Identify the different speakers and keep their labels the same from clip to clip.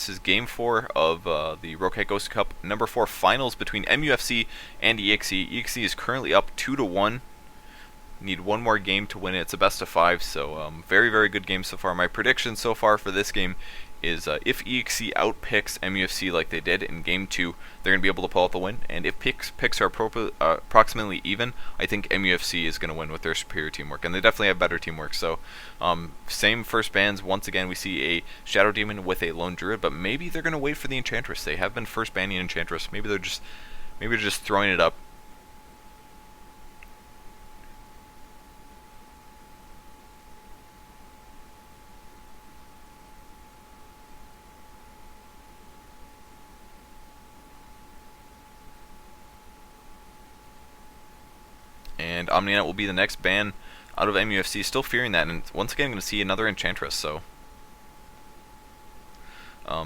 Speaker 1: This is Game 4 of the ROCCAT Gosucup number 4 finals between MUFC and EXE. EXE is currently up 2-1. Need one more game to win it. It's a best of 5, so very, very good game so far. My prediction so far for this game is if EXE outpicks MUFC like they did in Game 2, they're going to be able to pull out the win. And if picks are approximately even, I think MUFC is going to win with their superior teamwork. And they definitely have better teamwork. So same first bans. Once again, we see a Shadow Demon with a Lone Druid, but maybe they're going to wait for the Enchantress. They have been first banning Enchantress. Maybe they're just throwing it up. And Omniknight will be the next ban out of MUFC, still fearing that, and once again going to see another Enchantress, so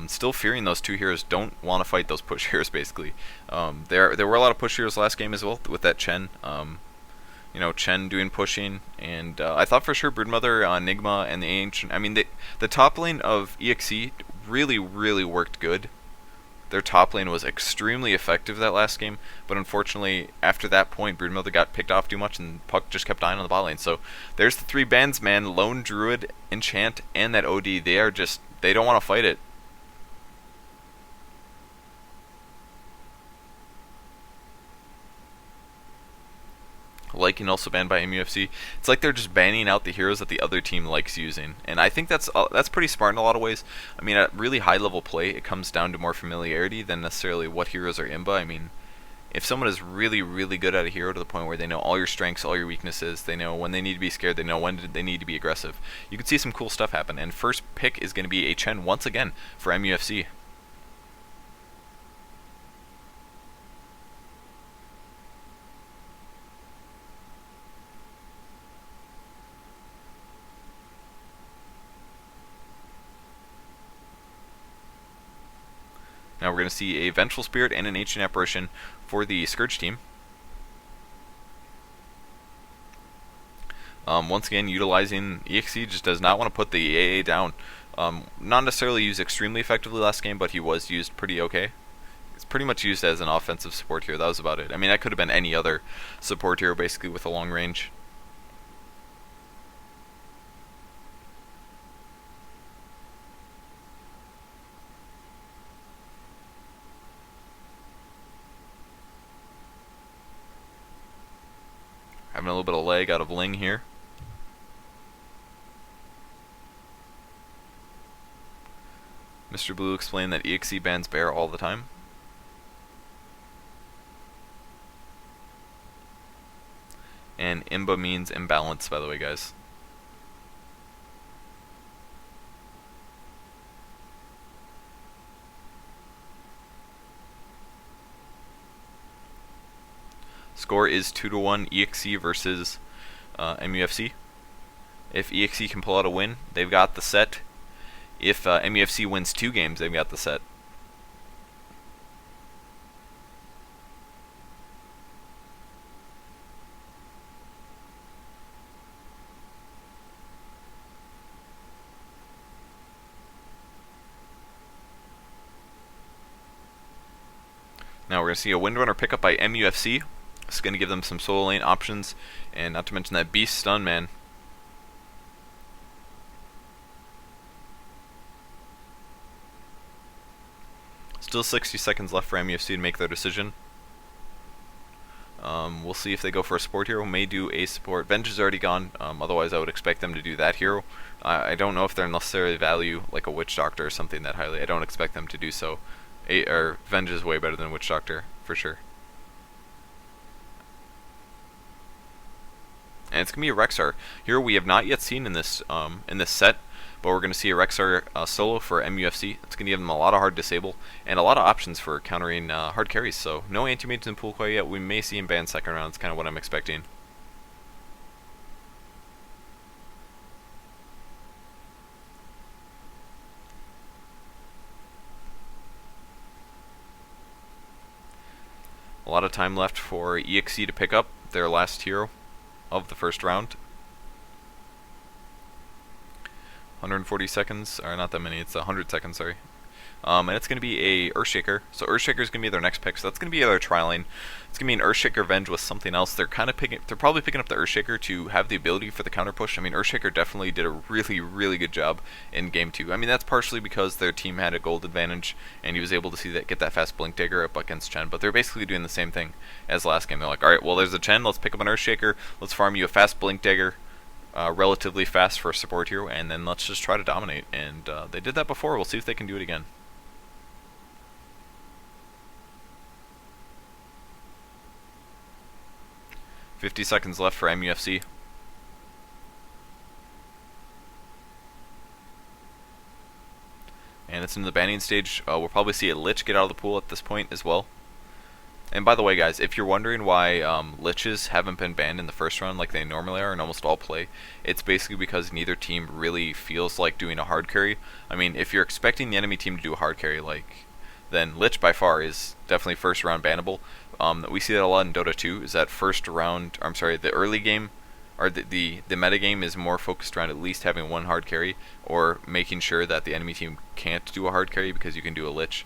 Speaker 1: still fearing those two heroes. Don't want to fight those push heroes, basically. There were a lot of push heroes last game as well, with that Chen. Chen doing pushing, and I thought for sure Broodmother, Enigma, and the Ancient. I mean, the top lane of EXE really, really worked good. Their top lane was extremely effective that last game, but unfortunately, after that point, Broodmother got picked off too much, and Puck just kept dying on the bot lane. So there's the 3 bans, man. Lone Druid, Enchant, and that OD. They don't want to fight it. Liking also banned by MUFC. It's like they're just banning out the heroes that the other team likes using, and I think that's pretty smart in a lot of ways. I mean, at really high level play, it comes down to more familiarity than necessarily what heroes are imba. I mean, if someone is really, really good at a hero to the point where they know all your strengths, all your weaknesses, they know when they need to be scared, they know when they need to be aggressive, you can see some cool stuff happen. And first pick is going to be a Chen once again for MUFC. Now we're going to see a Vengeful Spirit and an Ancient Apparition for the Scourge team. Once again, utilizing EXE just does not want to put the AA down. Not necessarily used extremely effectively last game, but he was used pretty okay. It's pretty much used as an offensive support hero. That was about it. I mean, that could have been any other support hero basically with a long range. Having a little bit of lag out of Ling here. Mr. Blue explained that EXE bans Bear all the time. And imba means imbalance, by the way, guys. Score is 2-1 EXE versus MUFC. If EXE can pull out a win, they've got the set. If MUFC wins 2 games, they've got the set. Now we're going to see a Windrunner pickup by MUFC. It's going to give them some solo lane options, and not to mention that beast stun, man. Still 60 seconds left for MUFC to make their decision. We'll see if they go for a support hero. May do a support. Venge is already gone. Otherwise, I would expect them to do that hero. I don't know if they're necessarily value like a Witch Doctor or something that highly. I don't expect them to do so. Venge is way better than Witch Doctor, for sure. And it's going to be a Rexar hero we have not yet seen in this set, but we're going to see a Rexar solo for MUFC. It's going to give them a lot of hard disable and a lot of options for countering hard carries. So no anti-mages in pool quite yet. We may see him ban second round. That's kind of what I'm expecting. A lot of time left for EXE to pick up their last hero of the first round. 140 seconds, or not that many, it's 100 seconds, sorry. And it's going to be a Earthshaker. So Earthshaker is going to be their next pick. So that's going to be their tri-lane. It's going to be an Earthshaker Venge with something else. They're probably picking up the Earthshaker to have the ability for the counter push. I mean, Earthshaker definitely did a really, really good job in game 2. I mean, that's partially because their team had a gold advantage, and he was able to get that fast Blink Dagger up against Chen. But they're basically doing the same thing as last game. They're like, all right, well, there's a Chen. Let's pick up an Earthshaker. Let's farm you a fast Blink Dagger. Relatively fast for a support hero, and then let's just try to dominate. And they did that before. We'll see if they can do it again. 50 seconds left for MUFC. And it's in the banning stage. We'll probably see a Lich get out of the pool at this point as well. And by the way, guys, if you're wondering why Liches haven't been banned in the first round like they normally are in almost all play, it's basically because neither team really feels like doing a hard carry. I mean, if you're expecting the enemy team to do a hard carry, then Lich by far is definitely first round bannable. We see that a lot in Dota 2, is that the early game, or the meta game is more focused around at least having one hard carry, or making sure that the enemy team can't do a hard carry because you can do a Lich.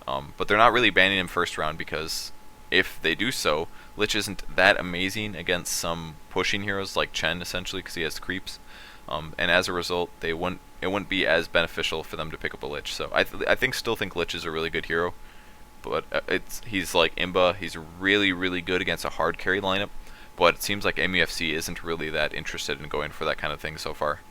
Speaker 1: But they're not really banning him first round, because if they do so, Lich isn't that amazing against some pushing heroes like Chen, essentially, because he has creeps. And as a result, it wouldn't be as beneficial for them to pick up a Lich. So I still think Lich is a really good hero. But he's like Imba, he's really, really good against a hard carry lineup, but it seems like MUFC isn't really that interested in going for that kind of thing so far.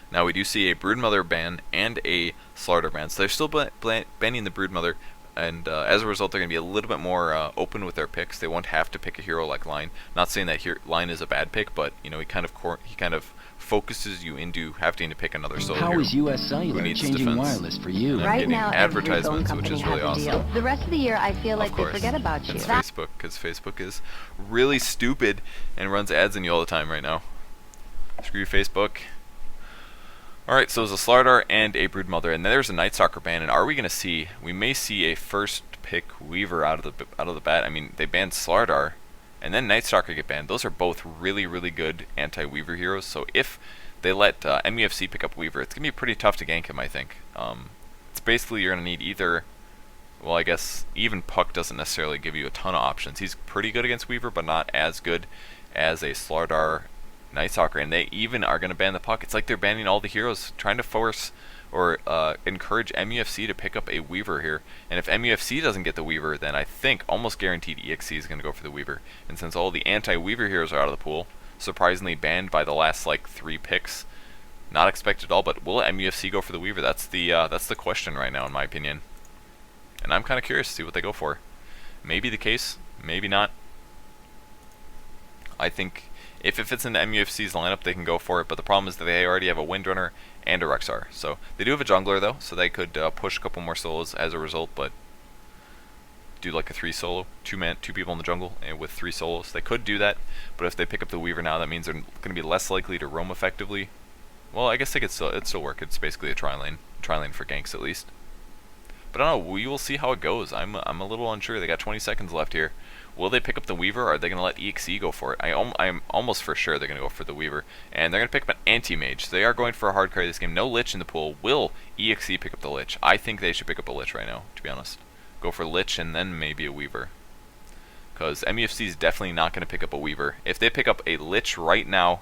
Speaker 1: Now we do see a Broodmother ban and a Slaughter ban, so they're still banning the Broodmother, and as a result they're going to be a little bit more open with their picks. They won't have to pick a hero like Line. Not saying that Line is a bad pick, but you know, he kind of focuses you into having to pick another solo hero.
Speaker 2: How is US Cellular changing
Speaker 1: defense,
Speaker 2: wireless for you?
Speaker 3: Right now,
Speaker 1: advertisements, which is really awesome.
Speaker 3: The rest of the year, I feel like they forget about you.
Speaker 1: It's Facebook, because Facebook is really stupid and runs ads on you all the time right now. Screw you, Facebook. Alright, so there's a Slardar and a Broodmother, and then there's a Night Stalker ban, and are we going to see, we may see a first pick Weaver out of the bat. I mean, they banned Slardar, and then Night Stalker get banned. Those are both really, really good anti-Weaver heroes, so if they let MUFC pick up Weaver, it's going to be pretty tough to gank him, I think. It's basically you're going to need either, well, I guess even Puck doesn't necessarily give you a ton of options. He's pretty good against Weaver, but not as good as a Slardar Night Stalker, and they even are going to ban the Puck. It's like they're banning all the heroes, trying to force or encourage MUFC to pick up a Weaver here. And if MUFC doesn't get the Weaver, then I think almost guaranteed EXC is going to go for the Weaver. And since all the anti-Weaver heroes are out of the pool, surprisingly banned by the last 3 picks, not expected at all, but will MUFC go for the Weaver? That's the question right now, in my opinion. And I'm kind of curious to see what they go for. Maybe the case, maybe not. I think if it fits into MUFC's lineup, they can go for it, but the problem is that they already have a Windrunner and a Rexar. So they do have a jungler, though, so they could push a couple more solos as a result, but do like a 3 solo, 2 people in the jungle, and with 3 solos. They could do that, but if they pick up the Weaver now, that means they're going to be less likely to roam effectively. Well, I guess they could it'd still work. It's basically a tri-lane for ganks at least. But I don't know, we will see how it goes. I'm a little unsure. They got 20 seconds left here. Will they pick up the Weaver, or are they going to let EXE go for it? I'm almost for sure they're going to go for the Weaver. And they're going to pick up an anti-mage. So they are going for a hard carry this game. No Lich in the pool. Will EXE pick up the Lich? I think they should pick up a Lich right now, to be honest. Go for Lich and then maybe a Weaver. Because MUFC is definitely not going to pick up a Weaver. If they pick up a Lich right now,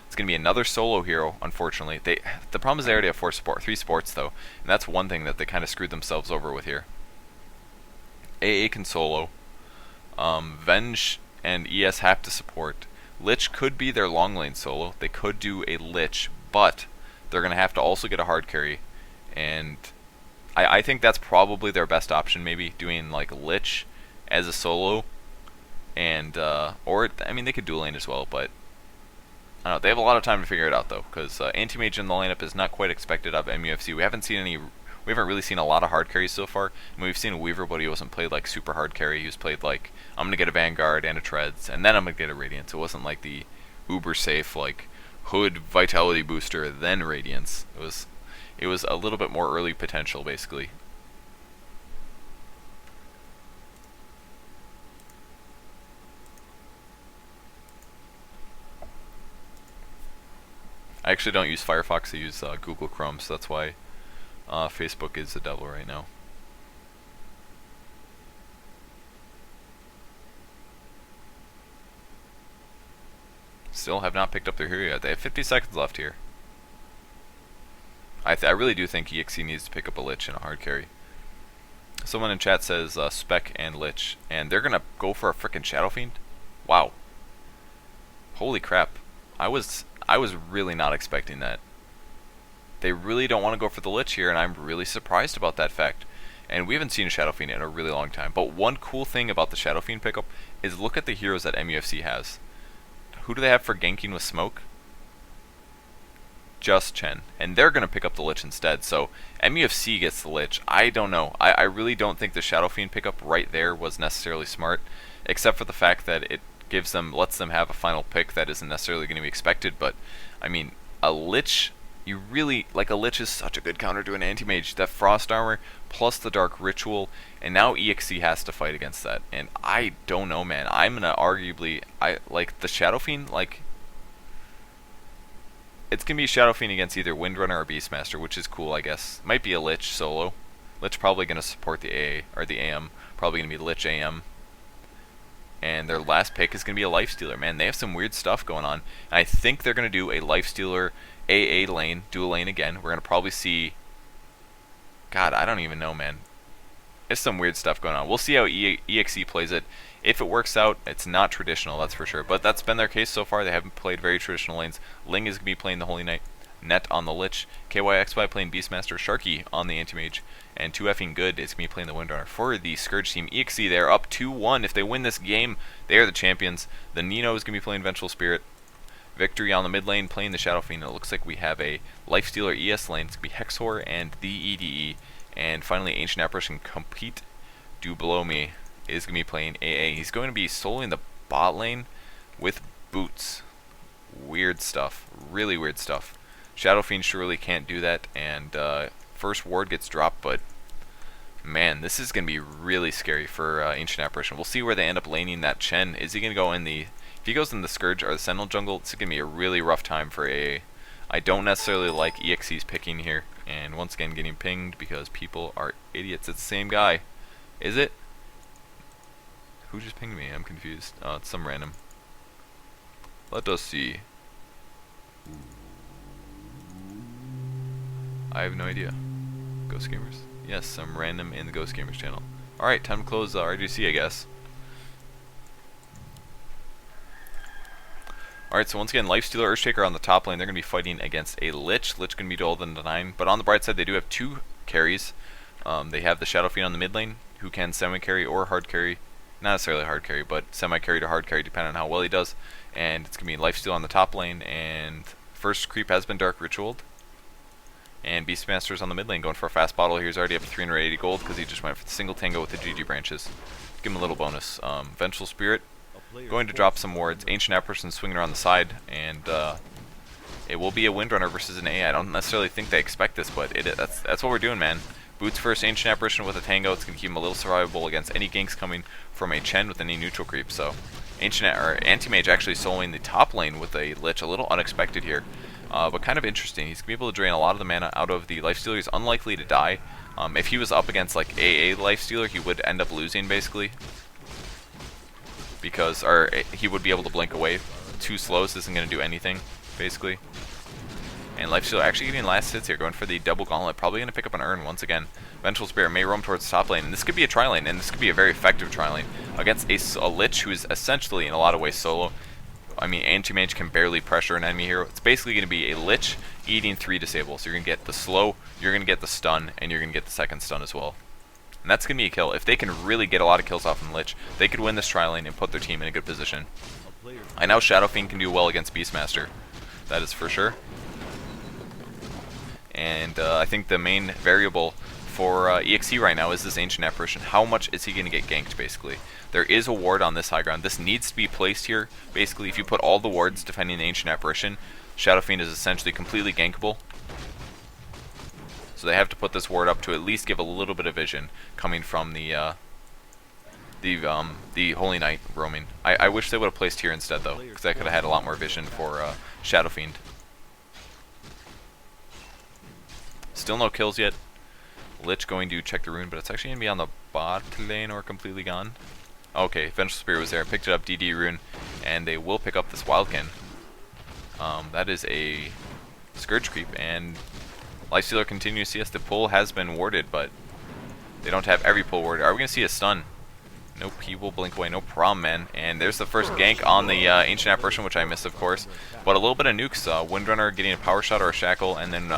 Speaker 1: it's going to be another solo hero, unfortunately. The problem is they already have 3 supports, though. And that's one thing that they kind of screwed themselves over with here. AA can solo. Venge and ES have to support. Lich could be their long lane solo. They could do a Lich, but they're going to have to also get a hard carry. And I think that's probably their best option, maybe doing Lich as a solo. And, or, I mean, they could dual lane as well, but I don't know. They have a lot of time to figure it out, though, because anti-mage in the lineup is not quite expected of MUFC. We haven't really seen a lot of hard carries so far. I mean, we've seen a Weaver, but he wasn't played super hard carry. He was played I'm going to get a Vanguard and a Treads, and then I'm going to get a Radiance. It wasn't like the uber safe, Hood Vitality Booster, then Radiance. It was a little bit more early potential, basically. I actually don't use Firefox, I use Google Chrome, so that's why Facebook is the devil right now. Still have not picked up their hero yet. They have 50 seconds left here. I really do think EXE needs to pick up a Lich and a hard carry. Someone in chat says Spec and Lich, and they're gonna go for a frickin' Shadow Fiend? Wow. Holy crap. I was really not expecting that. They really don't want to go for the Lich here, and I'm really surprised about that fact. And we haven't seen a Shadow Fiend in a really long time. But one cool thing about the Shadow Fiend pickup is look at the heroes that MUFC has. Who do they have for ganking with smoke? Just Chen, and they're going to pick up the Lich instead, so MUFC gets the Lich. I don't know. I really don't think the Shadow Fiend pickup right there was necessarily smart, except for the fact that it lets them have a final pick that isn't necessarily going to be expected, but, I mean, a Lich, a Lich is such a good counter to an Anti-Mage. That Frost Armor, plus the Dark Ritual, and now EXE has to fight against that, and I don't know, man. I'm going to arguably, the Shadow Fiend, it's going to be Shadow Fiend against either Windrunner or Beastmaster, which is cool, I guess. Might be a Lich solo. Lich probably going to support the AA, or the AM. Probably going to be Lich AM. And their last pick is going to be a Lifestealer. Man, they have some weird stuff going on. And I think they're going to do a Lifestealer AA lane, dual lane again. We're going to probably see... God, I don't even know, man. There's some weird stuff going on. We'll see how EXE plays it. If it works out, it's not traditional, that's for sure. But that's been their case so far. They haven't played very traditional lanes. Ling is going to be playing the Holy Knight, Net on the Lich, KYXY playing Beastmaster, Sharky on the Anti-Mage, and 2Fing Good is going to be playing the Windrunner. For the Scourge team, EXE, they're up 2-1. If they win this game, they are the champions. The Nino is going to be playing Vengeful Spirit. Victory on the mid lane playing the Shadow Fiend. It looks like we have a Lifestealer ES lane. It's going to be Hexor and the EDE. And finally, Ancient Apparition Compete Do Below Me is going to be playing AA. He's going to be soloing the bot lane with boots. Weird stuff. Really weird stuff. Shadow Fiend surely can't do that, and first ward gets dropped, but man, this is going to be really scary for Ancient Apparition. We'll see where they end up laning that Chen. Is he going to go in the... If he goes in the Scourge or the Sentinel jungle, it's going to be a really rough time for AA. I don't necessarily like EXE's picking here, and once again getting pinged because people are idiots. It's the same guy. Is it? Who just pinged me? I'm confused. It's some random. Let us see. I have no idea. Ghost Gamers? Yes, some random in the Ghost Gamers channel. Alright, time to close RGC, I guess. Alright, so once again, Lifestealer, Earthshaker on the top lane. They're going to be fighting against a Lich. Lich going to be dulled into 9. But on the bright side, they do have 2 carries. They have the Shadow Fiend on the mid lane, who can semi-carry or hard carry. Not necessarily hard carry, but semi-carry to hard carry, depending on how well he does. And it's going to be Lifesteal on the top lane, and first creep has been Dark Ritualed. And Beastmaster's on the mid lane going for a fast bottle. He's already up to 380 gold because he just went for the single tango with the GG branches. Give him a little bonus. Vengeful Spirit going to drop some wards. Ancient Apparition swinging around the side, and it will be a Windrunner versus an A. I don't necessarily think they expect this, but that's what we're doing, man. Boots first, Ancient Apparition with a tango. It's going to keep him a little survivable against any ganks coming from a Chen with any neutral creep. So Anti-Mage actually soloing the top lane with a Lich, a little unexpected here. But kind of interesting. He's going to be able to drain a lot of the mana out of the Lifestealer. He's unlikely to die. If he was up against like AA Lifestealer, he would end up losing basically. Because he would be able to blink away. 2 slows isn't going to do anything, basically. And Lifestealer actually getting last hits here, going for the double gauntlet. Probably going to pick up an urn once again. Vengeful Spirit may roam towards the top lane. And this could be a tri-lane, and this could be a very effective tri-lane against a Lich who is essentially, in a lot of ways, solo. I mean, Anti-Mage can barely pressure an enemy hero. It's basically going to be a Lich eating 3 disables. So you're going to get the slow, you're going to get the stun, and you're going to get the second stun as well. And that's going to be a kill. If they can really get a lot of kills off on Lich, they could win this tri-lane and put their team in a good position. I know Shadow Fiend can do well against Beastmaster. That is for sure. And I think the main variable for EXE right now is this Ancient Apparition. How much is he going to get ganked, basically? There is a ward on this high ground. This needs to be placed here. Basically, if you put all the wards defending the Ancient Apparition, Shadow Fiend is essentially completely gankable. So they have to put this ward up to at least give a little bit of vision coming from the Holy Knight roaming. I wish they would have placed here instead, though, because I could have had a lot more vision for Shadow Fiend. Still no kills yet. Lich going to check the rune, but it's actually going to be on the bot lane or completely gone. Okay, Vengeful Spirit was there, picked it up, DD rune, and they will pick up this Wildkin. That is a Scourge creep, and Lifestealer continues to see us. The pull has been warded, but they don't have every pull warded. Are we going to see a stun? Nope, he will blink away, no problem, man. And there's the first gank on the Ancient Apparition, which I missed, of course. But a little bit of nukes, Windrunner getting a power shot or a shackle, and then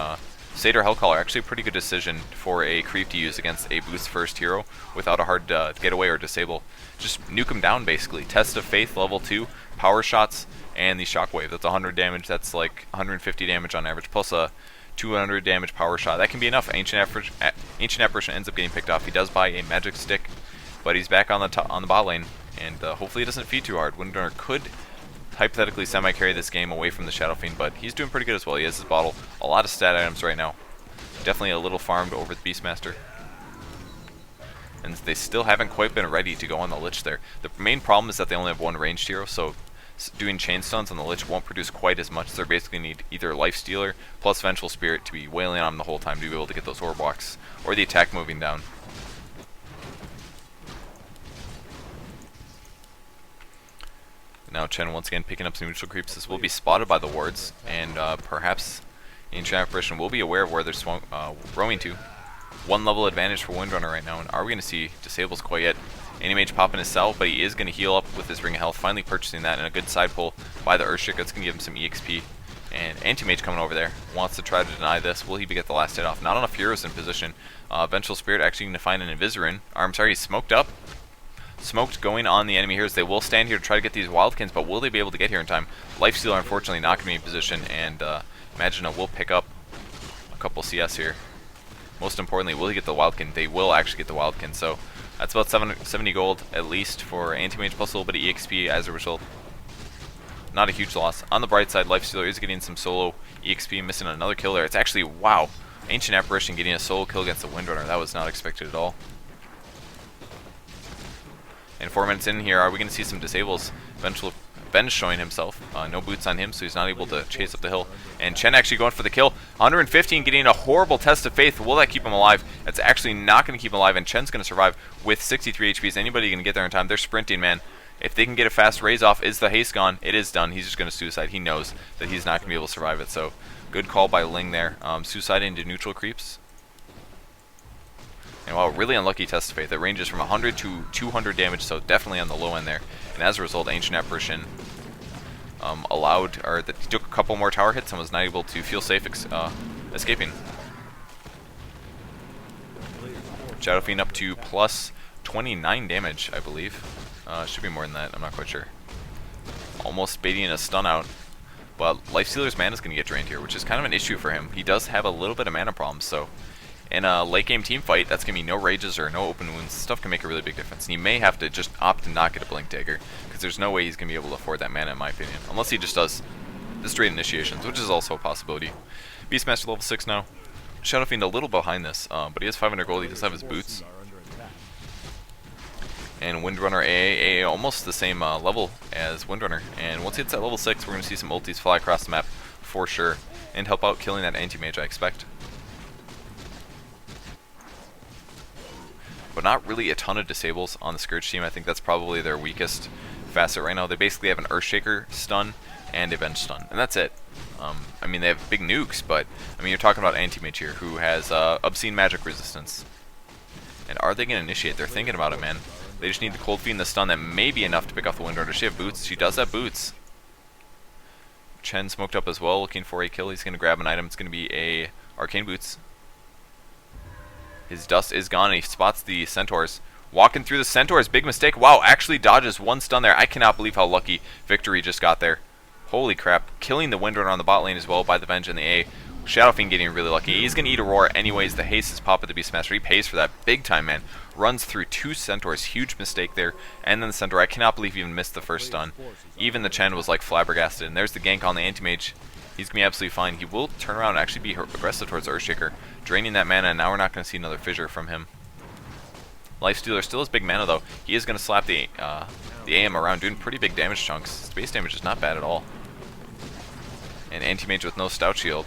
Speaker 1: Satyr Hellcaller, actually a pretty good decision for a creep to use against a boost first hero without a hard getaway or disable. Just nuke him down, basically. Test of Faith, level 2, power shots, and the Shockwave. That's 100 damage, that's like 150 damage on average, plus a 200 damage power shot. That can be enough. Ancient Apparition ends up getting picked off. He does buy a magic stick, but he's back on the bot lane, and hopefully he doesn't feed too hard. Windrunner could hypothetically semi-carry this game away from the Shadow Fiend, but he's doing pretty good as well. He has his bottle, a lot of stat items right now. Definitely a little farmed over the Beastmaster. And they still haven't quite been ready to go on the Lich there. The main problem is that they only have one ranged hero, so doing chain stuns on the Lich won't produce quite as much. So they basically need either Lifestealer plus Vengeful Spirit to be wailing on him the whole time to be able to get those orb walks, or the attack moving down. Now Chen once again picking up some neutral creeps. This will be spotted by the wards, and perhaps Ancient Apparition will be aware of where they're roaming to. One level advantage for Windrunner right now, and are we going to see disables quite yet? Anti-Mage popping his cell, but he is going to heal up with his Ring of Health, finally purchasing that, and a good side pull by the Earthshaker. That's going to give him some EXP. And Anti-Mage coming over there, wants to try to deny this. Will he get the last hit off? Not enough heroes in position. Vengeful Spirit actually going to find an Invisarin. I'm sorry, he's smoked up. Smoked going on the enemy heroes. They will stand here to try to get these Wildkins, but will they be able to get here in time? Lifestealer unfortunately not going to be in position, and Magina will pick up a couple CS here. Most importantly, will he get the Wildkin? They will actually get the Wildkin, so that's about 70 gold at least for Anti-Mage, plus a little bit of EXP as a result. Not a huge loss. On the bright side, Lifestealer is getting some solo EXP, missing another kill there. It's actually, wow, Ancient Apparition getting a solo kill against the Windrunner. That was not expected at all. And 4 minutes in here, are we going to see some disables? Venge showing himself. No boots on him, so he's not able to chase up the hill. And Chen actually going for the kill. 115 getting a horrible test of faith. Will that keep him alive? That's actually not going to keep him alive, and Chen's going to survive with 63 HP. Is anybody going to get there in time? They're sprinting, man. If they can get a fast raise off, is the haste gone? It is done. He's just going to suicide. He knows that he's not going to be able to survive it, so good call by Ling there. Suicide into neutral creeps. And wow, really unlucky test of faith. It ranges from 100 to 200 damage, so definitely on the low end there. And as a result, Ancient Apparition he took a couple more tower hits and was not able to feel safe escaping. Shadow Fiend up to plus 29 damage, I believe. Should be more than that, I'm not quite sure. Almost baiting a stun out. But Lifestealer's mana is going to get drained here, which is kind of an issue for him. He does have a little bit of mana problems, so in a late game team fight, that's going to be no rages or no open wounds. Stuff can make a really big difference. And he may have to just opt to not get a Blink Dagger, because there's no way he's going to be able to afford that mana, in my opinion. Unless he just does the straight initiations, which is also a possibility. Beastmaster level 6 now. Shadow Fiend a little behind this, but he has 500 gold. He does have his boots. And Windrunner AA almost the same level as Windrunner. And once he hits at level 6, we're going to see some ultis fly across the map for sure, and help out killing that Anti-Mage, I expect. But not really a ton of disables on the Scourge team. I think that's probably their weakest facet right now. They basically have an Earthshaker stun and a Venge stun, and that's it. I mean, they have big nukes, but I mean, you're talking about Anti-Mage here, who has obscene magic resistance. And are they going to initiate? They're thinking about it, man. They just need the Cold Fiend and the stun. That may be enough to pick off the Windrunner. Does she have boots? She does have boots. Chen smoked up as well, looking for a kill. He's going to grab an item. It's going to be a Arcane Boots. His dust is gone, and he spots the Centaurs. Walking through the Centaurs, big mistake. Wow, actually dodges one stun there. I cannot believe how lucky Victory just got there. Holy crap. Killing the Windrunner on the bot lane as well by the Venge and the A. Shadow Fiend getting really lucky. He's going to eat Aurora anyways. The haste is pop at the Beastmaster. He pays for that big time, man. Runs through 2 Centaurs. Huge mistake there. And then the Centaur. I cannot believe he even missed the first stun. Even the Chen was like flabbergasted. And there's the gank on the Anti-Mage. He's going to be absolutely fine. He will turn around and actually be aggressive towards Earthshaker, draining that mana, and now we're not going to see another fissure from him. Lifestealer still has big mana, though. He is going to slap the AM around, doing pretty big damage chunks. His base damage is not bad at all. And Anti-Mage with no Stout Shield,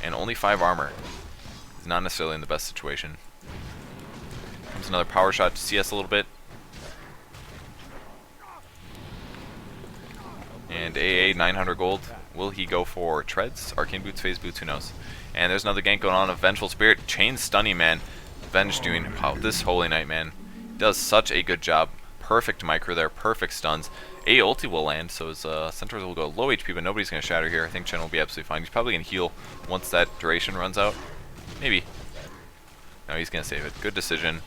Speaker 1: and only 5 armor. Is not necessarily in the best situation. Comes another power shot to CS a little bit. And AA 900 gold. Will he go for treads, arcane boots, phase boots? Who knows? And there's another gank going on of Vengeful Spirit. Chain stunning, man. Venge doing, wow, this Holy Knight, man, does such a good job. Perfect micro there, perfect stuns. A ulti will land, so his centaurs will go low HP, but nobody's going to shatter here. I think Chen will be absolutely fine. He's probably going to heal once that duration runs out. Maybe. No, he's going to save it. Good decision.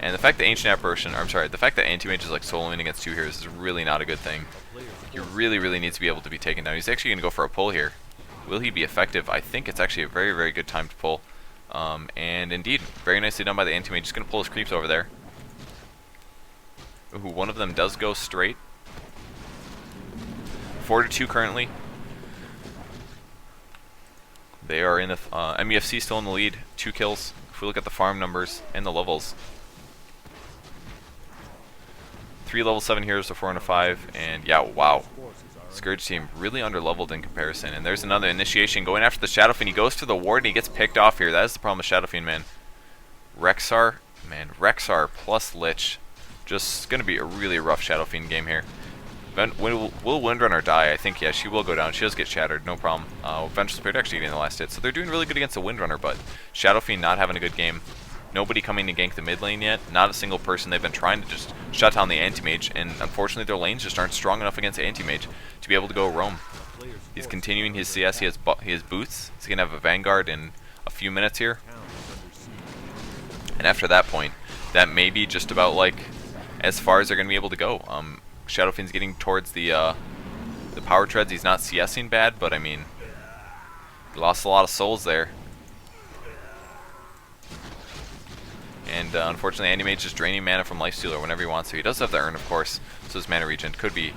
Speaker 1: And the fact that Ancient Apparition, or I'm sorry, the fact that Anti-Mage is like soloing against 2 heroes is really not a good thing. He really, really needs to be able to be taken down. He's actually going to go for a pull here. Will he be effective? I think it's actually a very, very good time to pull. And indeed, very nicely done by the Anti-Mage. Just going to pull his creeps over there. Ooh, one of them does go straight. 4-2 currently. They are in the MUFC still in the lead. 2 kills. If we look at the farm numbers and the levels. 3 level 7 heroes to 4 and a 5. And yeah, wow. Scourge team really underleveled in comparison. And there's another initiation going after the Shadow Fiend. He goes to the ward and he gets picked off here. That is the problem with Shadow Fiend, man. Rexxar plus Lich. Just going to be a really rough Shadow Fiend game here. Will Windrunner die? I think, yeah, she will go down. She does get shattered, no problem. Vengeful Spirit actually getting the last hit. So they're doing really good against the Windrunner, but Shadow Fiend not having a good game. Nobody coming to gank the mid lane yet. Not a single person. They've been trying to just shut down the Anti-Mage, and unfortunately their lanes just aren't strong enough against Anti-Mage to be able to go roam. He's continuing his CS. He has boots. He's going to have a Vanguard in a few minutes here. And after that point, that may be just about like as far as they're going to be able to go. Shadow Fiend's getting towards the power treads. He's not CSing bad, but I mean, he lost a lot of souls there. And unfortunately, Anti-Mage is draining mana from Lifestealer whenever he wants to. He does have the urn, of course, so his mana regen could be.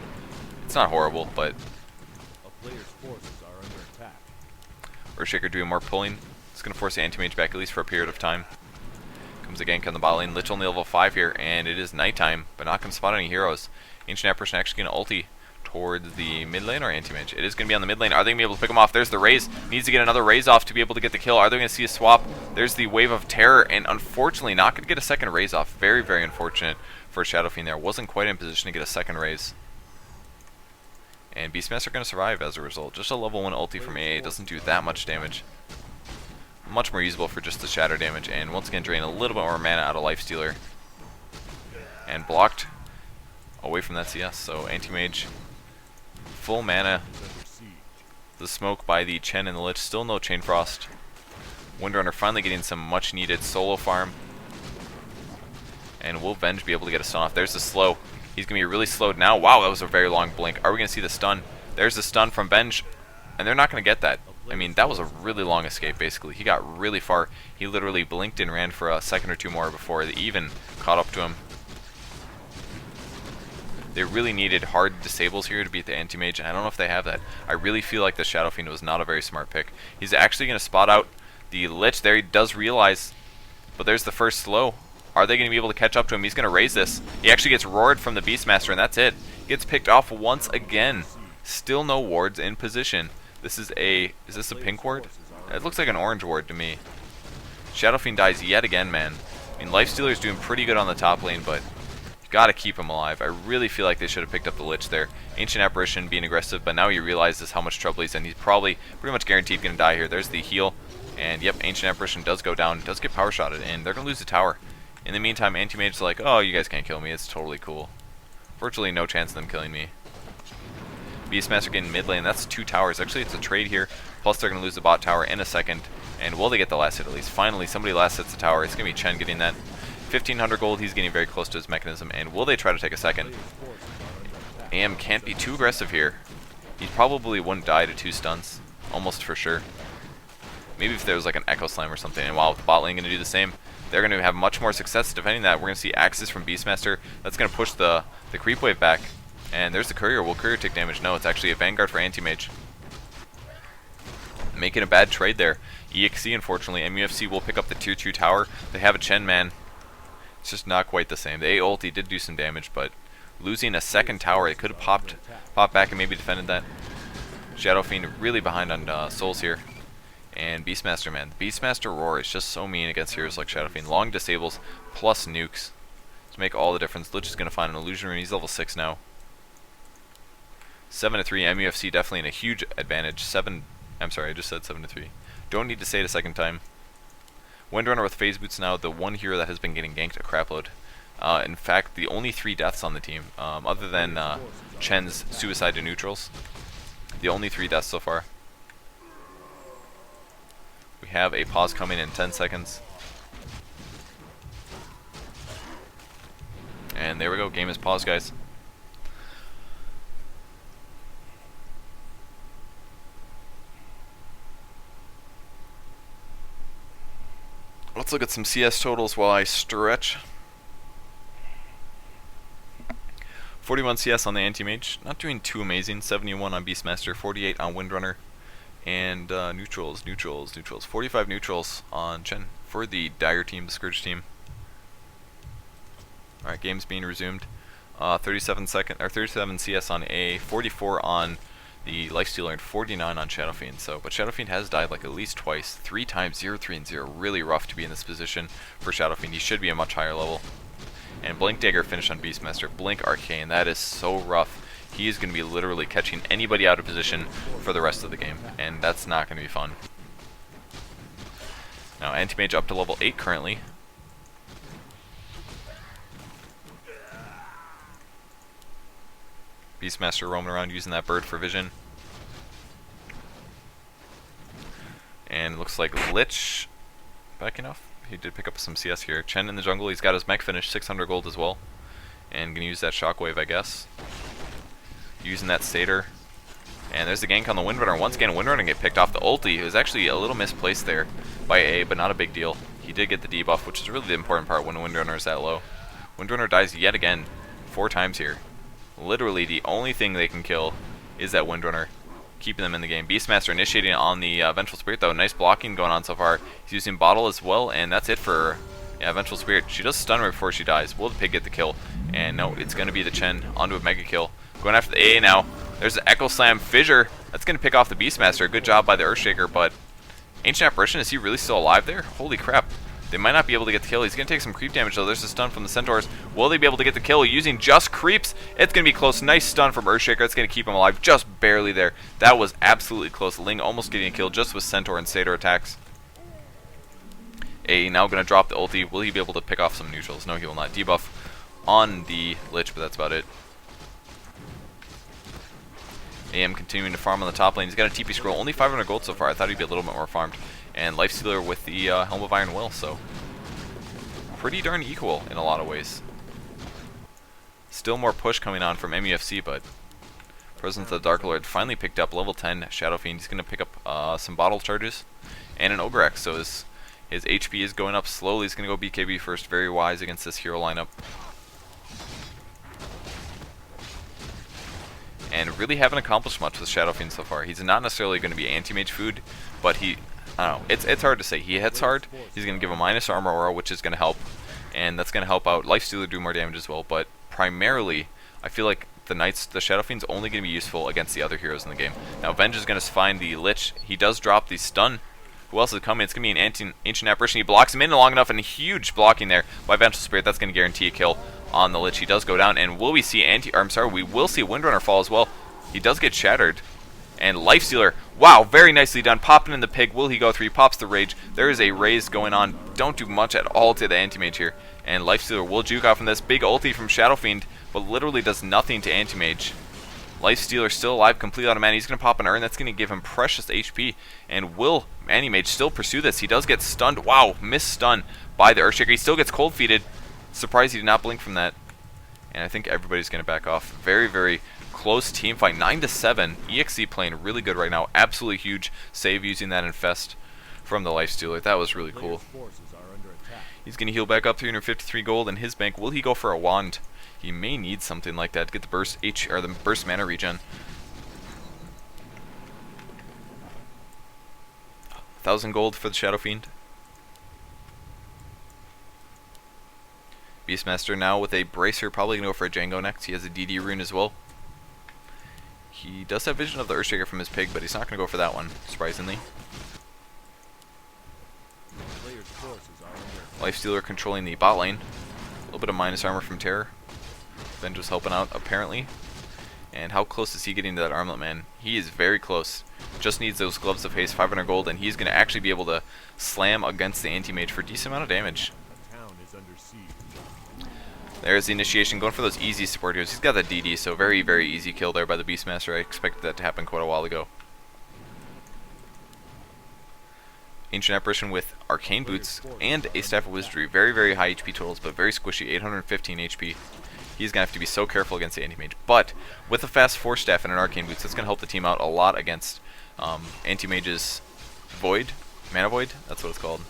Speaker 1: It's not horrible, but Earthshaker doing more pulling. It's going to force the Anti-Mage back at least for a period of time. Comes a gank on the bot lane. Lich only level 5 here, and it is nighttime, but not going to spot any heroes. Ancient Apparition actually going to ulti towards the mid lane or Anti-Mage. It is going to be on the mid lane. Are they going to be able to pick him off? There's the raise. Needs to get another raise off to be able to get the kill. Are they going to see a swap? There's the Wave of Terror, and unfortunately not going to get a second raise off. Very, very unfortunate for Shadow Fiend there. Wasn't quite in position to get a second raise. And Beastmaster going to survive as a result. Just a level 1 ulti from AA doesn't do that much damage. Much more usable for just the shatter damage, and once again drain a little bit more mana out of Lifestealer. And blocked away from that CS, so Anti-Mage full mana. The smoke by the Chen and the Lich, still no Chain Frost. Windrunner finally getting some much needed solo farm. And will Venge be able to get a stun off? There's the slow. He's going to be really slowed now. Wow, that was a very long blink. Are we going to see the stun? There's the stun from Venge, and they're not going to get that. I mean, that was a really long escape, basically. He got really far. He literally blinked and ran for a second or two more before they even caught up to him. They really needed hard disables here to beat the Anti-Mage, and I don't know if they have that. I really feel like the Shadow Fiend was not a very smart pick. He's actually going to spot out the Lich there. He does realize, but there's the first slow. Are they going to be able to catch up to him? He's going to raise this. He actually gets roared from the Beastmaster, and that's it. Gets picked off once again. Still no wards in position. This is this a pink ward? It looks like an orange ward to me. Shadow Fiend dies yet again, man. I mean, Lifestealer's doing pretty good on the top lane, but you gotta keep him alive. I really feel like they should have picked up the Lich there. Ancient Apparition being aggressive, but now he realizes how much trouble he's in. He's probably pretty much guaranteed gonna die here. There's the heal, and yep, Ancient Apparition does go down, does get power shotted, and they're gonna lose the tower. In the meantime, Anti-Mage's like, oh, you guys can't kill me, it's totally cool. Virtually no chance of them killing me. Beastmaster getting mid lane, that's 2 towers. Actually, it's a trade here, plus they're gonna lose the bot tower in a second. And will they get the last hit at least? Finally, somebody last hits the tower. It's gonna be Chen getting that. 1500 gold, he's getting very close to his mechanism, and will they try to take a second? AM can't be too aggressive here. He probably wouldn't die to 2 stuns, almost for sure. Maybe if there was like an Echo Slam or something, and wow, the bot lane gonna do the same. They're gonna have much more success defending that. We're gonna see Axis from Beastmaster. That's gonna push the creep wave back. And there's the Courier. Will Courier take damage? No, it's actually a Vanguard for Anti-Mage. Making a bad trade there. EXE, unfortunately. MUFC will pick up the tier 2 tower. They have a Chen, man. It's just not quite the same. The A ulti did do some damage, but losing a second tower, it could have popped back and maybe defended that. Shadow Fiend really behind on souls here. And Beastmaster, man. The Beastmaster Roar is just so mean against heroes like Shadow Fiend. Long disables plus nukes to make all the difference. Lich is going to find an illusion rune. He's level 6 now. 7-3. MUFC definitely in a huge advantage. I'm sorry, I just said 7-3. Don't need to say it a second time. Windrunner with phase boots now, the one hero that has been getting ganked a crapload. In fact, the only 3 deaths on the team, other than Chen's suicide to neutrals. The only 3 deaths so far. We have a pause coming in 10 seconds. And there we go, game is paused, guys. Let's look at some CS totals while I stretch. 41 CS on the Anti-Mage, not doing too amazing. 71 on Beastmaster, 48 on Windrunner, and neutrals. 45 neutrals on Chen for the Dire team, the Scourge team. Alright, game's being resumed. 37 CS on A, 44 on the Lifestealer, and 49 on Shadow Fiend. So, but Shadow Fiend has died like at least twice, 3 times, 0, 3, and 0. Really rough to be in this position for Shadow Fiend. He should be a much higher level. And Blink Dagger finish on Beastmaster. Blink Arcane, that is so rough. He is going to be literally catching anybody out of position for the rest of the game, and that's not going to be fun. Now, Anti-Mage up to level 8 currently. Beastmaster roaming around using that bird for vision. And it looks like Lich backing off. He did pick up some CS here. Chen in the jungle, he's got his mech finish, 600 gold as well. And gonna use that shockwave, I guess. Using that Satyr. And there's the gank on the Windrunner. Once again, Windrunner get picked off the ulti. It was actually a little misplaced there by A, but not a big deal. He did get the debuff, which is really the important part when Windrunner is that low. Windrunner dies yet again, 4 times here. Literally the only thing they can kill is that Windrunner, keeping them in the game. Beastmaster initiating on the Vengeful Spirit though. Nice blocking going on so far. He's using Bottle as well, and that's it for Vengeful Spirit. She does stun right before she dies. Will the pig get the kill? And no, it's going to be the Chen onto a mega kill. Going after the AA now. There's the Echo Slam Fissure. That's going to pick off the Beastmaster. Good job by the Earthshaker, but Ancient Apparition, is he really still alive there? Holy crap. They might not be able to get the kill. He's going to take some creep damage though. There's a stun from the Centaurs. Will they be able to get the kill using just creeps? It's going to be close. Nice stun from Earthshaker. It's going to keep him alive just barely there. That was absolutely close. Ling almost getting a kill just with Centaur and Satyr attacks. A now going to drop the ulti. Will he be able to pick off some neutrals? No, he will not. Debuff on the Lich, but that's about it. AM continuing to farm on the top lane. He's got a TP scroll. Only 500 gold so far. I thought he'd be a little bit more farmed. And Lifestealer with the Helm of Iron Will, so pretty darn equal in a lot of ways. Still more push coming on from MUFC, but Presence of the Dark Lord finally picked up level 10 Shadow Fiend. He's going to pick up some bottle charges and an Ogrex, so his HP is going up slowly. He's going to go BKB first. Very wise against this hero lineup. And really haven't accomplished much with Shadow Fiend so far. He's not necessarily going to be anti-mage food, but I don't know, it's hard to say. He hits hard. He's going to give a minus armor aura, which is going to help, and that's going to help out Lifestealer do more damage as well. But primarily, I feel like the Shadow Fiend's only going to be useful against the other heroes in the game. Now, Venge is going to find the Lich. He does drop the stun. Who else is coming? It's going to be an Ancient Apparition. He blocks him in long enough, and huge blocking there by Vengeful Spirit. That's going to guarantee a kill on the Lich. He does go down, and will we see we will see Windrunner fall as well. He does get shattered. And Lifestealer, wow, very nicely done. Popping in the pig. Will he go through? He pops the rage. There is a raise going on. Don't do much at all to the Anti-Mage here. And Lifestealer will juke out from this big ulti from Shadow Fiend, but literally does nothing to Anti-Mage. Lifestealer still alive, complete automatic. He's going to pop an urn. That's going to give him precious HP. And will Anti-Mage still pursue this? He does get stunned. Wow, missed stun by the Earthshaker. He still gets cold feeted. Surprised he did not blink from that. And I think everybody's going to back off. Very, very close team fight, 9-7. EXE playing really good right now. Absolutely huge save using that Infest from the Lifestealer. That was really cool. He's going to heal back up 353 gold in his bank. Will he go for a wand? He may need something like that to get the burst mana regen. 1,000 gold for the Shadow Fiend. Beastmaster now with a Bracer, probably going to go for a Django next. He has a DD rune as well. He does have vision of the Earthshaker from his pig, but he's not going to go for that one, surprisingly. Lifestealer controlling the bot lane. A little bit of minus armor from Terror. Venge was helping out, apparently. And how close is he getting to that armlet, man? He is very close. Just needs those gloves of haste, 500 gold, and he's going to actually be able to slam against the anti-mage for a decent amount of damage. There's the initiation, going for those easy support heroes. He's got the DD, so very, very easy kill there by the Beastmaster. I expected that to happen quite a while ago. Ancient Apparition with Arcane Boots and a Staff of Wizardry. Very, very high HP totals, but very squishy, 815 HP. He's going to have to be so careful against the Anti-Mage. But with a fast Force Staff and an Arcane Boots, that's going to help the team out a lot against Anti-Mage's Void. Mana Void? That's what it's called.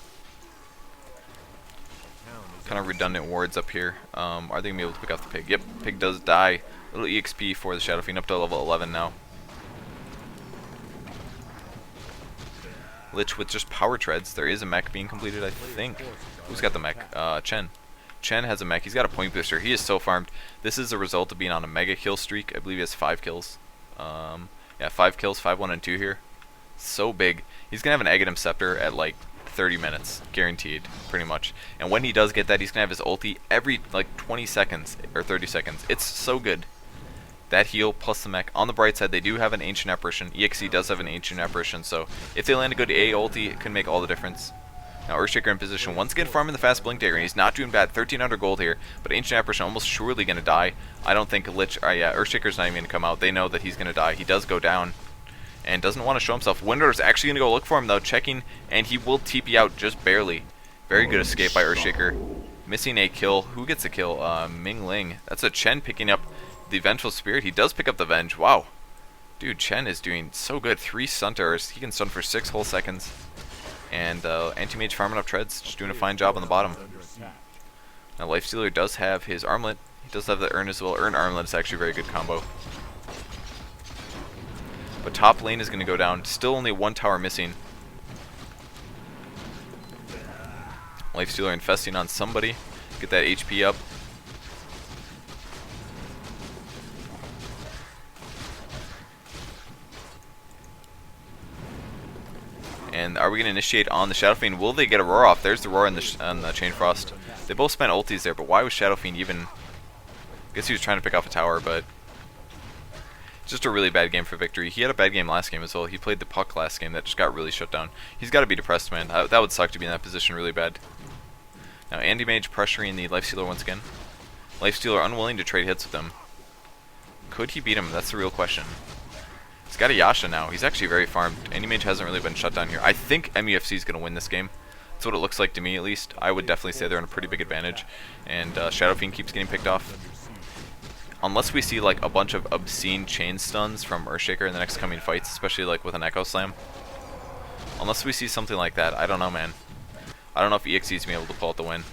Speaker 1: Kind of redundant wards up here. Are they going to be able to pick off the Pig? Yep, Pig does die. Little EXP for the Shadow Fiend up to level 11 now. Lich with just power treads. There is a mech being completed, I think. Who's got the mech? Chen. Chen has a mech. He's got a point booster. He is so farmed. This is a result of being on a mega kill streak. I believe he has 5 kills. Yeah, 5 kills, 5, 1, and 2 here. So big. He's going to have an Aghanim Scepter at like 30 minutes. Guaranteed, pretty much. And when he does get that, he's going to have his ulti every like 20 seconds or 30 seconds. It's so good. That heal plus the mech. On the bright side, they do have an Ancient Apparition. EXE does have an Ancient Apparition, so if they land a good A ulti, it can make all the difference. Now Earthshaker in position, once again farming the fast Blink Dagger, and he's not doing bad, 1300 gold here, but Ancient Apparition almost surely going to die. I don't think Lich, yeah, Earthshaker's not even going to come out. They know that he's going to die. He does go down, and doesn't want to show himself. Windrunner's actually going to go look for him though, checking, and he will TP out just barely. Very good escape by Earthshaker. Missing a kill. Who gets a kill? Ming Ling. That's a Chen picking up the Vengeful Spirit. He does pick up the Venge. Wow. Dude, Chen is doing so good. 3 stunters. He can stun for 6 whole seconds. And Anti-Mage farming up treads, just doing a fine job on the bottom. Now Lifestealer does have his armlet. He does have the Urn as well. Urn armlet is actually a very good combo. But top lane is going to go down. Still only 1 tower missing. Lifestealer infesting on somebody. Get that HP up. And are we going to initiate on the Shadow Fiend? Will they get a roar off? There's the roar on the Chain Frost. They both spent ultis there, but why was Shadow Fiend even... I guess he was trying to pick off a tower, but... It's just a really bad game for Victory. He had a bad game last game as well. He played the Puck last game that just got really shut down. He's got to be depressed, man. That would suck to be in that position really bad. Now Anti-Mage pressuring the Lifestealer once again. Lifestealer unwilling to trade hits with him. Could he beat him? That's the real question. He's got a Yasha now. He's actually very farmed. Anti-Mage hasn't really been shut down here. I think MUFC is going to win this game. That's what it looks like to me, at least. I would definitely say they're in a pretty big advantage. And Shadow Fiend keeps getting picked off. Unless we see like a bunch of obscene chain stuns from Earthshaker in the next coming fights, especially like with an Echo Slam. Unless we see something like that, I don't know, man. I don't know if EXE is going to be able to pull out the win.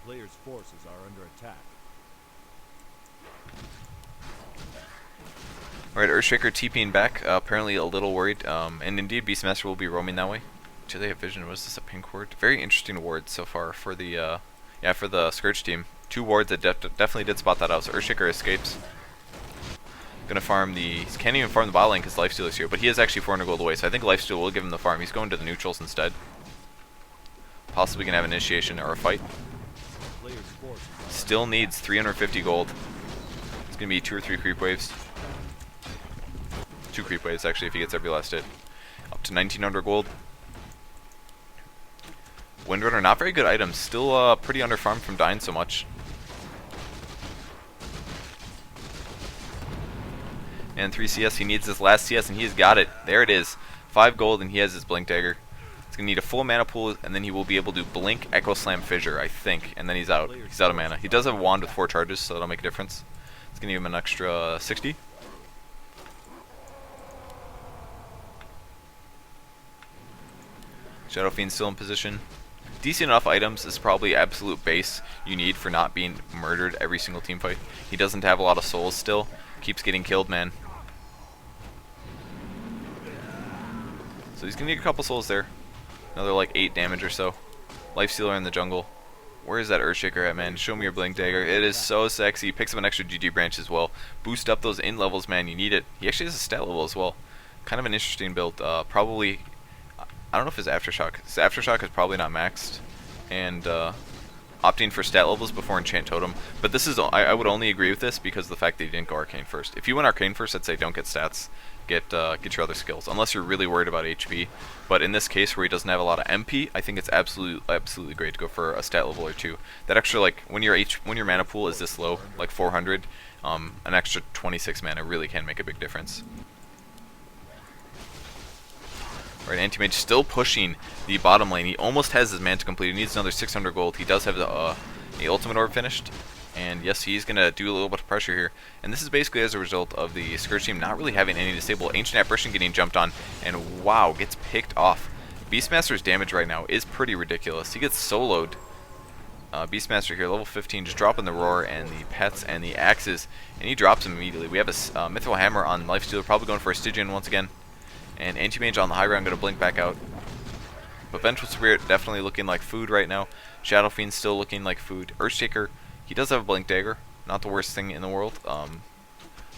Speaker 4: Player's forces are under attack.
Speaker 1: Alright, Earthshaker TPing back, apparently a little worried, and indeed Beastmaster will be roaming that way. Do they have vision? Was this a pink ward? Very interesting ward so far for the, yeah, for the Scourge team. 2 wards that definitely did spot that out, so Earthshaker escapes. Gonna farm the, he can't even farm the bot lane because Lifesteal is here, but he is actually 400 gold away, so I think Lifesteal will give him the farm. He's going to the neutrals instead. Possibly gonna have an initiation or a fight. Still needs 350 gold. It's going to be 2 or 3 creep waves. 2 creep waves, actually, if he gets every last hit. Up to 1900 gold. Windrunner, not very good items. Still pretty underfarmed from dying so much. And 3 CS, he needs his last CS, and he has got it. There it is. 5 gold, and he has his Blink Dagger. He's going to need a full mana pool, and then he will be able to Blink, Echo Slam, Fissure, I think. And then he's out. He's out of mana. He does have a wand with 4 charges, so that'll make a difference. It's going to give him an extra 60. Shadow Fiend still in position. Decent enough items is probably absolute base you need for not being murdered every single team fight. He doesn't have a lot of souls still. Keeps getting killed, man. So he's going to need a couple souls there. Another like 8 damage or so. Lifestealer in the jungle. Where is that Earthshaker at, man? Show me your Blink Dagger. It is so sexy. Picks up an extra GG branch as well. Boost up those in levels, man. You need it. He actually has a stat level as well. Kind of an interesting build. Probably, I don't know if his Aftershock. His Aftershock is probably not maxed. And opting for stat levels before Enchant Totem. But this is, I would only agree with this because of the fact that he didn't go Arcane first. If you went Arcane first, I'd say don't get stats. Get your other skills, unless you're really worried about HP. But in this case, where he doesn't have a lot of MP, I think it's absolutely great to go for a stat level or two. That extra, like, when your mana pool is this low, like 400, an extra 26 mana really can make a big difference. Right, Anti-Mage still pushing the bottom lane. He almost has his Manta complete. He needs another 600 gold. He does have the Ultimate Orb finished. And yes, he's going to do a little bit of pressure here. And this is basically as a result of the Scourge team not really having any disable. Ancient Apparition getting jumped on. And wow, gets picked off. Beastmaster's damage right now is pretty ridiculous. He gets soloed. Beastmaster here, level 15, just dropping the Roar and the Pets and the Axes. And he drops him immediately. We have a Mithril Hammer on Lifestealer, probably going for a Stygian once again. And Anti-Mage on the high ground, going to blink back out. But Vengeful Spirit definitely looking like food right now. Shadow Fiend still looking like food. Earthshaker, he does have a Blink Dagger. Not the worst thing in the world. But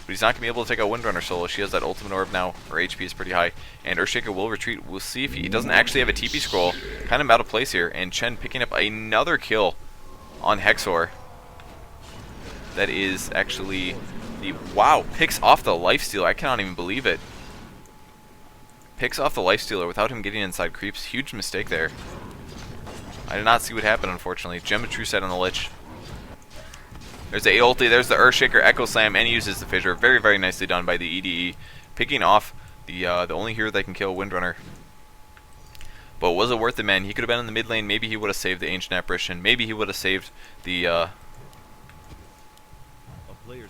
Speaker 1: he's not going to be able to take out Windrunner solo. She has that Ultimate Orb now. Her HP is pretty high. And Earthshaker will retreat. We'll see if he doesn't actually have a TP scroll. Kind of out of place here. And Chen picking up another kill on Hexor. That is actually the... Wow, picks off the Lifestealer. I cannot even believe it. Picks off the Lifestealer without him getting inside creeps. Huge mistake there. I did not see what happened, unfortunately. Gem of True Sight on the Lich. There's the ulti, there's the Earthshaker, Echo Slam, and he uses the Fissure. Very, very nicely done by the EDE. Picking off the only hero that can kill Windrunner. But was it worth it, man? He could have been in the mid lane. Maybe he would have saved the Ancient Apparition. Maybe he would have saved the...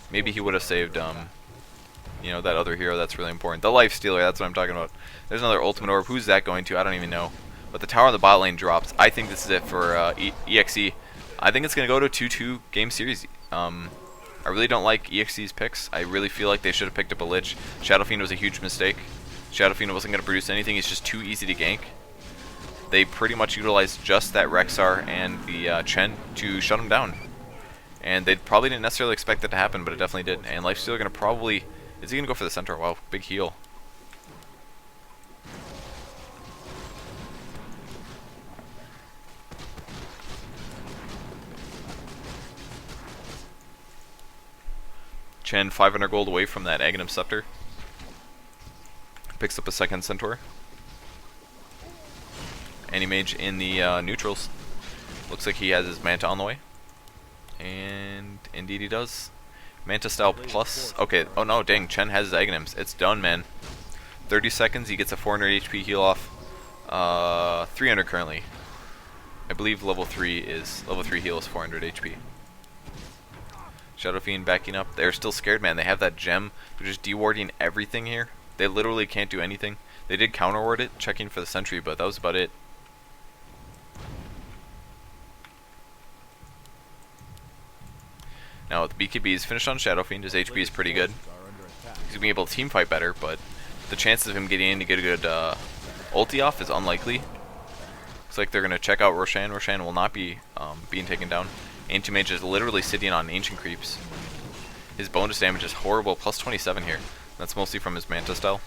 Speaker 1: maybe he would have saved... you know, that other hero that's really important. The Lifestealer, that's what I'm talking about. There's another Ultimate Orb. Who's that going to? I don't even know. But the tower on the bot lane drops. I think this is it for EXE. I think it's going to go to a 2-2 game series. I really don't like EXE's picks. I really feel like they should have picked up a Lich. Shadow Fiend was a huge mistake. Shadow Fiend wasn't going to produce anything. It's just too easy to gank. They pretty much utilized just that Rexar and the Chen to shut him down. And they probably didn't necessarily expect that to happen, but it definitely did. And Lifestealer going to probably... Is he going to go for the center? Wow, big heal. Chen 500 gold away from that Aghanim Scepter. Picks up a second Centaur. Anti-Mage in the neutrals. Looks like he has his Manta on the way. And indeed he does. Manta style plus. Okay, oh no, dang, Chen has his Aghanims. It's done, man. 30 seconds, he gets a 400 HP heal off. 300 currently. I believe level 3 heal is 400 HP. Shadow Fiend backing up. They're still scared, man. They have that gem. They're just dewarding everything here. They literally can't do anything. They did counter ward it, checking for the sentry, but that was about it. Now the BKB is finished on Shadow Fiend. His HP is pretty good. He's gonna be able to team fight better, but the chances of him getting in to get a good ulti off is unlikely. Looks like they're gonna check out Roshan. Roshan will not be being taken down. Anti-Mage is literally sitting on ancient creeps. His bonus damage is horrible, plus 27 here. That's mostly from his Manta style.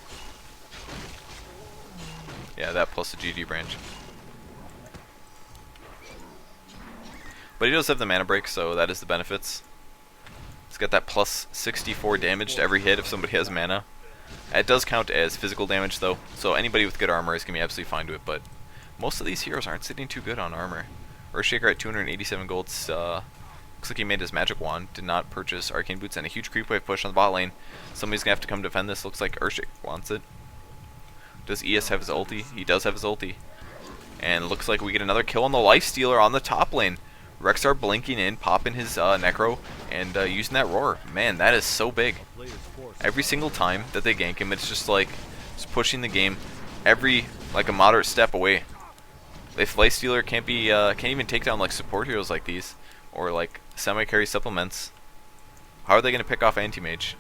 Speaker 1: Yeah, that plus the GG branch. But he does have the mana break, so that is the benefits. He's got that plus 64 damage to every hit if somebody has mana. It does count as physical damage though, so anybody with good armor is going to be absolutely fine to it, but most of these heroes aren't sitting too good on armor. Earthshaker at 287 gold. Looks like he made his magic wand. Did not purchase arcane boots and a huge creep wave push on the bot lane. Somebody's gonna have to come defend this. Looks like Earthshaker wants it. Does ES have his ulti? He does have his ulti. And looks like we get another kill on the Lifestealer on the top lane. Rexar blinking in, popping his Necro, and using that Roar. Man, that is so big. Every single time that they gank him, it's just like just pushing the game like a moderate step away. If Lifestealer can't even take down like support heroes like these, or like semi-carry supplements, how are they going to pick off Anti-Mage?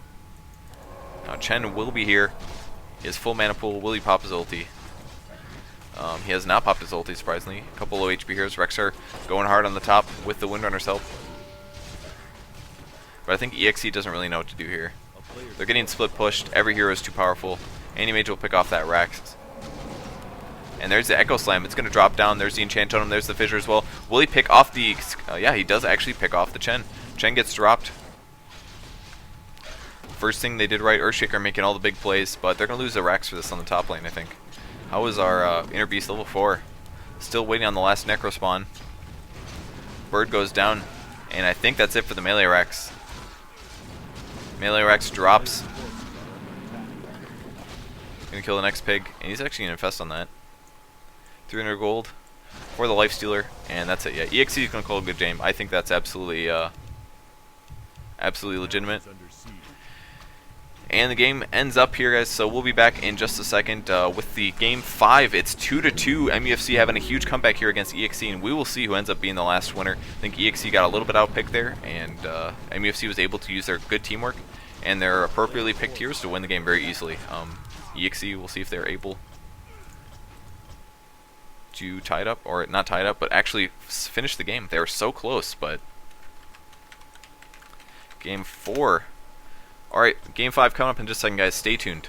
Speaker 1: Now Chen will be here. He has full mana pool. Will he pop his ulti? He has not popped his ulti, surprisingly. A couple low HP heroes. Rexar going hard on the top with the Windrunner's help. But I think EXE doesn't really know what to do here. They're getting split pushed. Every hero is too powerful. Anti-Mage will pick off that Rex. And there's the Echo Slam. It's going to drop down. There's the Enchant Totem. There's the Fissure as well. Will he pick off the... yeah, he does actually pick off the Chen. Chen gets dropped. First thing they did right, Earthshaker making all the big plays, but they're going to lose the Rex for this on the top lane, I think. How is our Inner Beast level 4? Still waiting on the last Necro spawn. Bird goes down, and I think that's it for the Melee Rex. Melee Rex drops. Gonna kill the next pig, and he's actually gonna infest on that. 300 gold for the Lifestealer, and that's it. Yeah, EXE is gonna call a good game. I think that's absolutely legitimate. And the game ends up here, guys, so we'll be back in just a second with the game 5. It's 2-2. MUFC having a huge comeback here against EXE, and we will see who ends up being the last winner. I think EXE got a little bit outpicked there, and MUFC was able to use their good teamwork and their appropriately picked heroes to win the game very easily. EXE, we'll see if they're able to tie it up, or not tie it up, but actually finish the game. They were so close, but... Game 4... Alright, game 5 coming up in just a second, guys. Stay tuned.